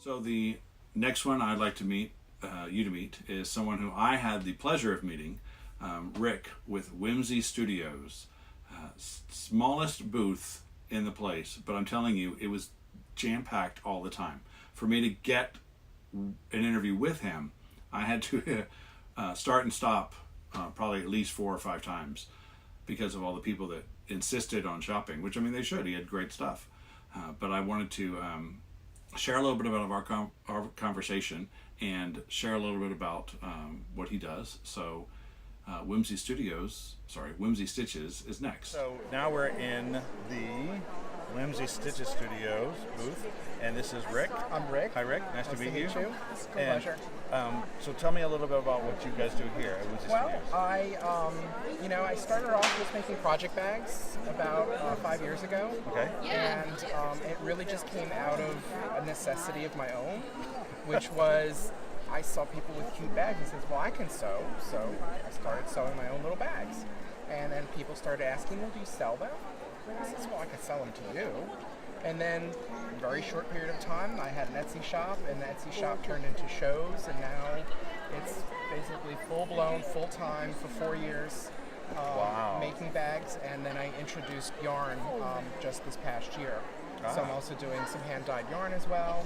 So the next one I'd like to meet you to meet is someone who I had the pleasure of meeting, Rick with Whimzee Studios. Smallest booth in the place, but I'm telling you, it was jam-packed all the time. For me to get an interview with him, I had to start and stop probably at least 4 or 5 times because of all the people that insisted on shopping, which I mean they should. He had great stuff. But I wanted to share a little bit about our conversation and share a little bit about what he does. So Whimzee Stitches is next. So now we're in the Whimzee Stitches Studios booth, and this is Rick. I'm Rick. Hi, Rick. Nice to meet you. It's a pleasure. So tell me a little bit about what you guys do here at Whimzee Studios. I started off just making project bags about 5 years ago. Okay. And it really just came out of a necessity of my own, which was I saw people with cute bags and says, well, I can sew. So I started sewing my own little bags. And then people started asking, well, do you sell them? I said, well, I could sell them to you. And then, in a very short period of time, I had an Etsy shop, and the Etsy shop turned into shows, and now it's basically full-blown, full-time for 4 years, making bags. And then I introduced yarn just this past year. So I'm also doing some hand-dyed yarn as well.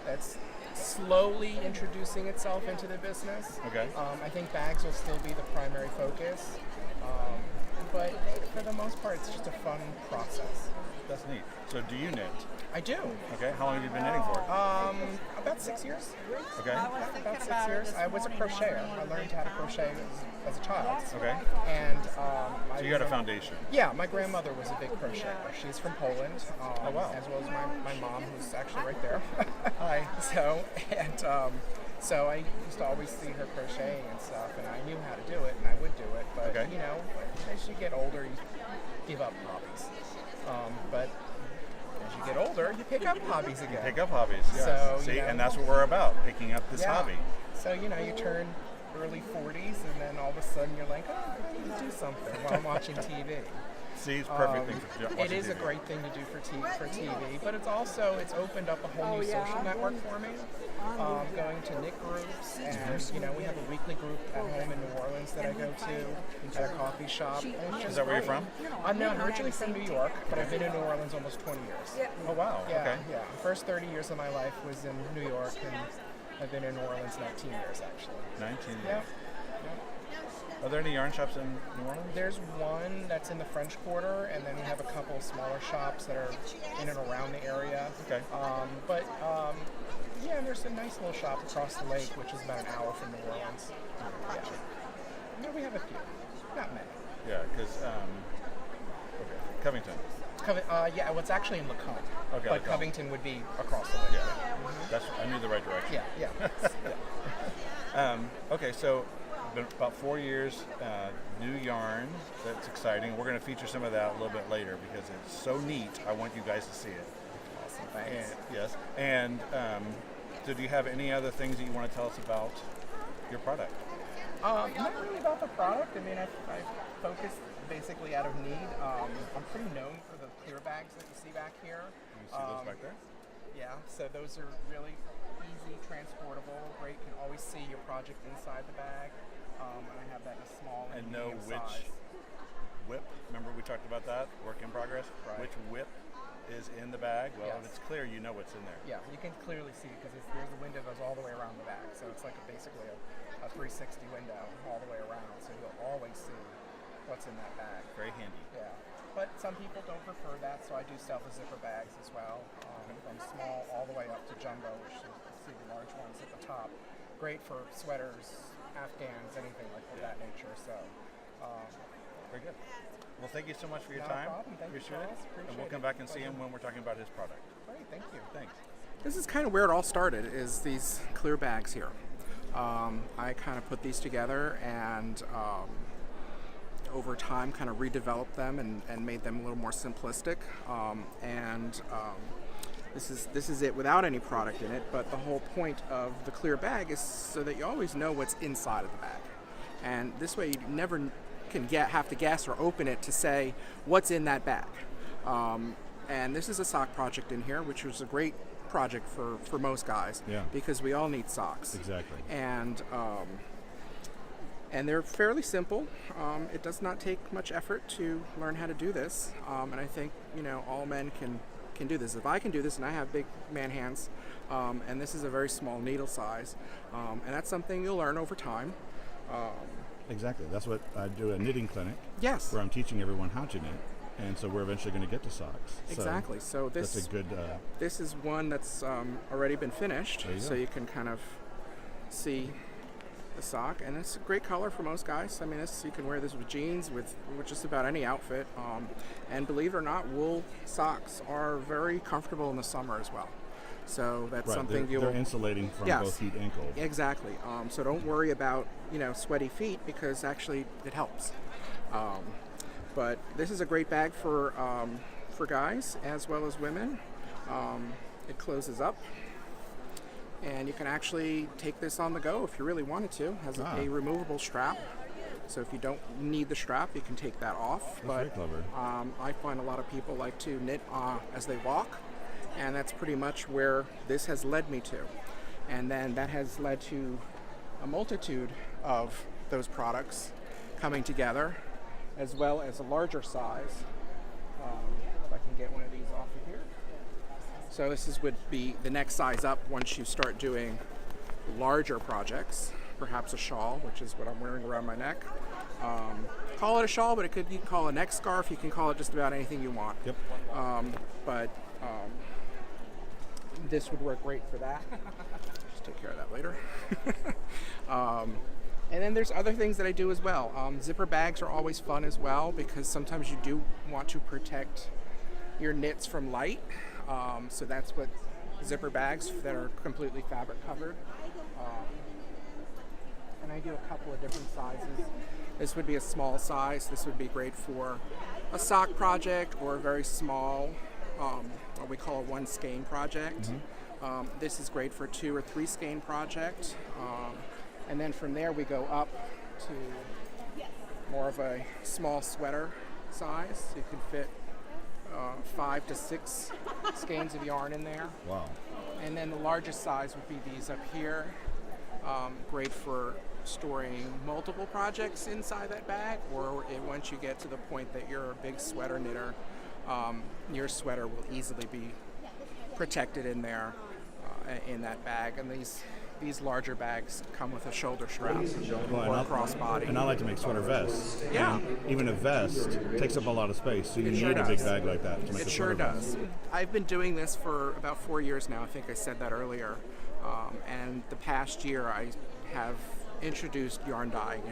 That's slowly introducing itself into the business. Okay. I think bags will still be the primary focus. But for the most part, it's just a fun process. That's neat. So do you knit? I do. Okay. How long have you been knitting for? About 6 years. Okay. About 6 years. I was a crocheter. I learned how to crochet as a child. Okay. And so you got a foundation. Yeah, my grandmother was a big crocheter. She's from Poland. Oh, wow. As well as my mom, who's actually right there. Hi. So I used to always see her crocheting and stuff, and I knew how to do it, and I would do it. But as you get older, you give up hobbies. But as you get older, you pick up hobbies again. Pick up hobbies. Yes. So, see, and that's what we're about, picking up this hobby. So you turn early 40s, and then all of a sudden you're like, oh, I need to do something while I'm watching TV. See, it's a perfect thing for watching It is TV. a great thing to do for TV, but it's opened up a whole new social network for me. Going to knit groups, and we have a weekly group at home in New Orleans that I go to at a coffee shop. Is that where you're from? I'm originally from New York, but I've been in New Orleans almost 20 years. Oh wow. Yeah, okay. yeah. The first 30 years of my life was in New York, and I've been in New Orleans 19 years actually. 19 years. Yeah. Are there any yarn shops in New Orleans? There's one that's in the French Quarter, and then we have a couple of smaller shops that are in and around the area. Okay. And there's a nice little shop across the lake, which is about an hour from New Orleans. Yeah, we have a few, not many. Yeah, because Covington. It's actually in Lacombe. Okay, but Lacombe. Covington would be across the lake. Yeah, I knew the right direction. Yeah. Okay, so been about 4 years, new yarn. That's exciting. We're going to feature some of that a little bit later because it's so neat. I want you guys to see it. Awesome, thanks. Yes. And so do you have any other things that you want to tell us about your product? Not really about the product. I mean, I focus basically out of need. I'm pretty known for the clear bags that you see back here. You see those back there? Yeah, so those are really easy, transportable, great. You can always see your project inside the bag. And I have that in a small and know medium which size. whip, remember we talked about that, work in progress? Right. Which whip is in the bag? Well, Yes. if it's clear, you know what's in there. Yeah, you can clearly see because there's a window that goes all the way around the bag. So it's like basically a 360 window all the way around. So you'll always see what's in that bag. Very handy. Yeah. But some people don't prefer that, so I do sell the zipper bags as well, from small all the way up to jumbo, which you see the large ones at the top. Great for sweaters, Afghans, anything like that nature. So, Very good. Well, thank you so much for your Not a time. problem. Thank you, Appreciate Charles. it. Appreciate And we'll come it. back and see him when we're talking about his product. great, thank you. Thanks. This is kind of where it all started, is these clear bags here. I kind of put these together and over time kind of redeveloped them and made them a little more simplistic. This is it without any product in it, but the whole point of the clear bag is so that you always know what's inside of the bag. And this way you never have to guess or open it to say what's in that bag. And this is a sock project in here, which was a great project for most guys, Yeah. because we all need socks. Exactly. And they're fairly simple. It does not take much effort to learn how to do this, and I think all men can do this. If I can do this, and I have big man hands, and this is a very small needle size, and that's something you'll learn over time. Exactly. That's what I do a knitting clinic. Yes. Where I'm teaching everyone how to knit, and so we're eventually going to get to socks. Exactly. So this that's a good. This is one that's already been finished, so you can kind of see the sock, and it's a great color for most guys. I mean, you can wear this with jeans, with just about any outfit. And believe it or not, wool socks are very comfortable in the summer as well. So that's something they're insulating from both heat and cold. Exactly. So don't worry about sweaty feet, because actually it helps. But this is a great bag for guys as well as women. It closes up, and you can actually take this on the go if you really wanted to. It has a removable strap, so if you don't need the strap, you can take that off. That's very clever. I find a lot of people like to knit as they walk, and that's pretty much where this has led me to. And then that has led to a multitude of those products coming together, as well as a larger size. If I can get one of these off of here. So this would be the next size up once you start doing larger projects, perhaps a shawl, which is what I'm wearing around my neck. Call it a shawl, but you can call it a neck scarf. You can call it just about anything you want. Yep. But this would work great for that. Just take care of that later. And then there's other things that I do as well. Zipper bags are always fun as well, because sometimes you do want to protect your knits from light. So that's what zipper bags that are completely fabric covered. And I do a couple of different sizes. This would be a small size. This would be great for a sock project, or a very small, what we call a 1 skein project. This is great for a 2 or 3 skein project. And then from there we go up to more of a small sweater size. You can fit 5 to 6 skeins of yarn in there. Wow. And then the largest size would be these up here. Great for storing multiple projects inside that bag, or once you get to the point that you're a big sweater knitter, your sweater will easily be protected in there, in that bag. And these larger bags come with a shoulder strap or a crossbody. And I like to make sweater vests. Yeah. And even a vest takes up a lot of space, so you need a big bag like that to make It a sure sweater does. vest. I've been doing this for about 4 years now. I think I said that earlier. And the past year I have introduced yarn dyeing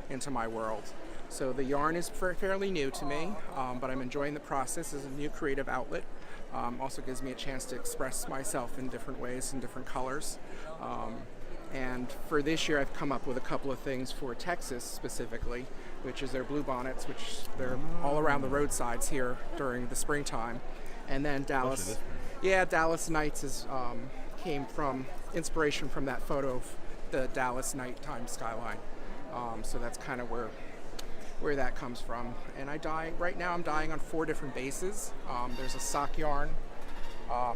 into my world. So the yarn is fairly new to me, but I'm enjoying the process as a new creative outlet. Also gives me a chance to express myself in different ways, in different colors. And for this year, I've come up with a couple of things for Texas specifically, which is their blue bonnets, which they're all around the roadsides here during the springtime. And then Dallas, Dallas Nights is came from inspiration from that photo of the Dallas nighttime skyline. So that's kind of where that comes from. And right now I'm dyeing on 4 different bases. There's a sock yarn,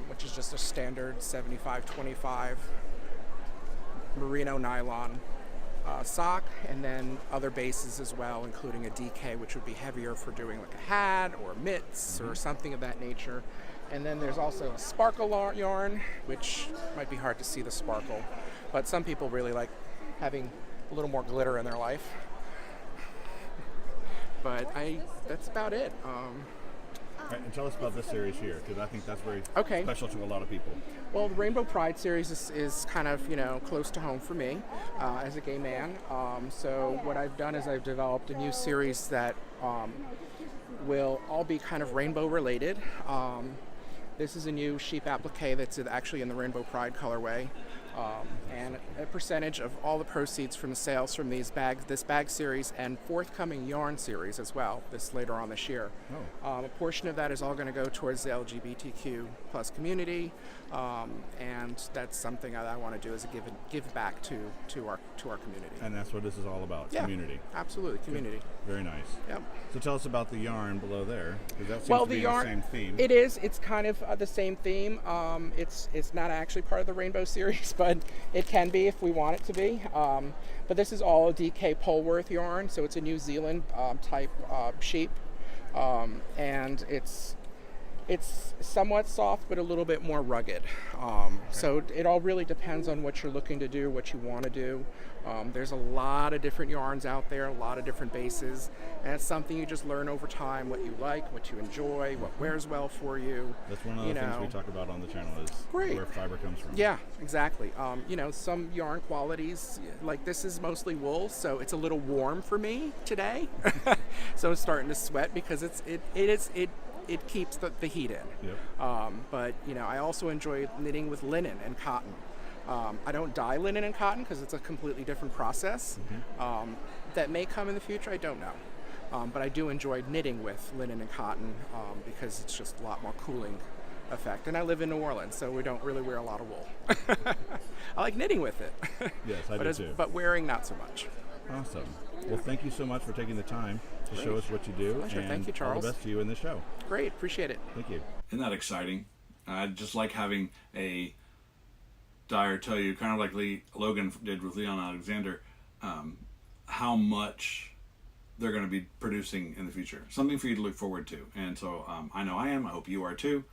which is just a standard 75-25 merino nylon sock, and then other bases as well, including a DK, which would be heavier for doing like a hat or mitts or something of that nature. And then there's also a sparkle yarn, which might be hard to see the sparkle, but some people really like having a little more glitter in their life. But that's about it. Right, and tell us about this series here, because I think that's very special to a lot of people. Well, the Rainbow Pride series is kind of, close to home for me as a gay man. So what I've done is I've developed a new series that will all be kind of rainbow related. This is a new sheep applique that's actually in the Rainbow Pride colorway. And a percentage of all the proceeds from the sales from these bags, this bag series and forthcoming yarn series as well, this later on this year. A portion of that is all going to go towards the LGBTQ plus community, and that's something that I want to do, is give back to our community. And that's what this is all about, community. Absolutely, community. Very nice. Yep. So tell us about the yarn below there, because that seems Well, to be the yarn, the same theme. it is. It's kind of the same theme. It's not actually part of the Rainbow series, but it can be if we want it to be. But this is all DK Polworth yarn, so it's a New Zealand type sheep, and it's somewhat soft but a little bit more rugged. So it all really depends on what you're looking to do, what you want to do. There's a lot of different yarns out there, a lot of different bases, and it's something you just learn over time, what you like, what you enjoy, what wears well for you. That's one of the things we talk about on the channel, is where fiber comes from. Yeah, exactly. Some yarn qualities, like this is mostly wool, so it's a little warm for me today. So I'm starting to sweat because it keeps the heat in. Yep. But I also enjoy knitting with linen and cotton. I don't dye linen and cotton because it's a completely different process. That may come in the future, I don't know. But I do enjoy knitting with linen and cotton because it's just a lot more cooling effect. And I live in New Orleans, so we don't really wear a lot of wool. I like knitting with it. Yes, I do too. But wearing, not so much. Awesome. Well, thank you so much for taking the time to show us what you do. Pleasure. And thank you, Charles. all the best to you in this show. Great, appreciate it. Thank you. Isn't that exciting? I just like having a dyer tell you, kind of like Logan did with Leon Alexander, how much they're going to be producing in the future. Something for you to look forward to. And so I know I am. I hope you are too.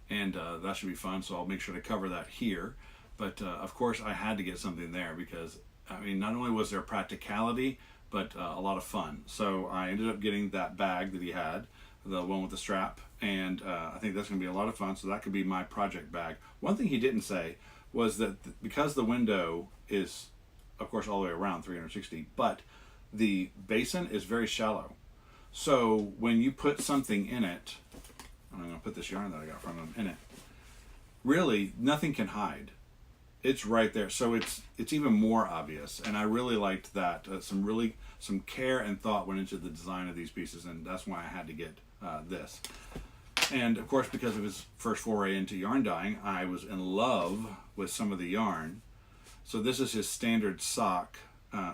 And that should be fun. So I'll make sure to cover that here. But of course, I had to get something there because, not only was there practicality, but a lot of fun. So I ended up getting that bag that he had, the one with the strap. And I think that's going to be a lot of fun. So that could be my project bag. One thing he didn't say was that because the window is, of course, all the way around 360, but the basin is very shallow. So when you put something in it, I'm going to put this yarn that I got from him in it, really nothing can hide. It's right there. So it's even more obvious. And I really liked that. Some care and thought went into the design of these pieces, and that's why I had to get this. And of course, because of his first foray into yarn dyeing, I was in love with some of the yarn. So this is his standard sock.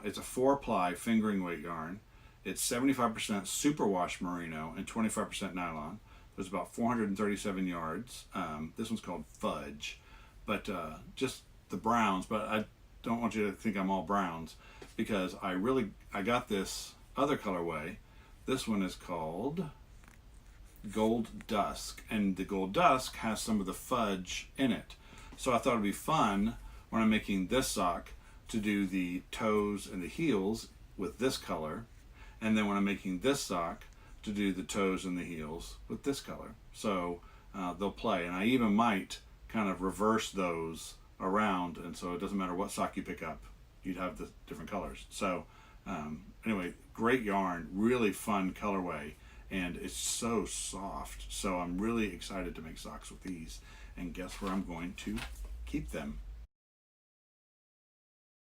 It's a 4-ply fingering weight yarn. It's 75% superwash merino and 25% nylon. There's about 437 yards. This one's called Fudge, but just the browns. But I don't want you to think I'm all browns, because I got this other colorway. This one is called Gold Dusk, and the Gold Dusk has some of the fudge in it. So I thought it'd be fun when I'm making this sock to do the toes and the heels with this color, and then when I'm making this sock to do the toes and the heels with this color. So they'll play, and I even might kind of reverse those around, and so it doesn't matter what sock you pick up, you'd have the different colors. So anyway, great yarn, really fun colorway, and it's so soft. So I'm really excited to make socks with these, and guess where I'm going to keep them?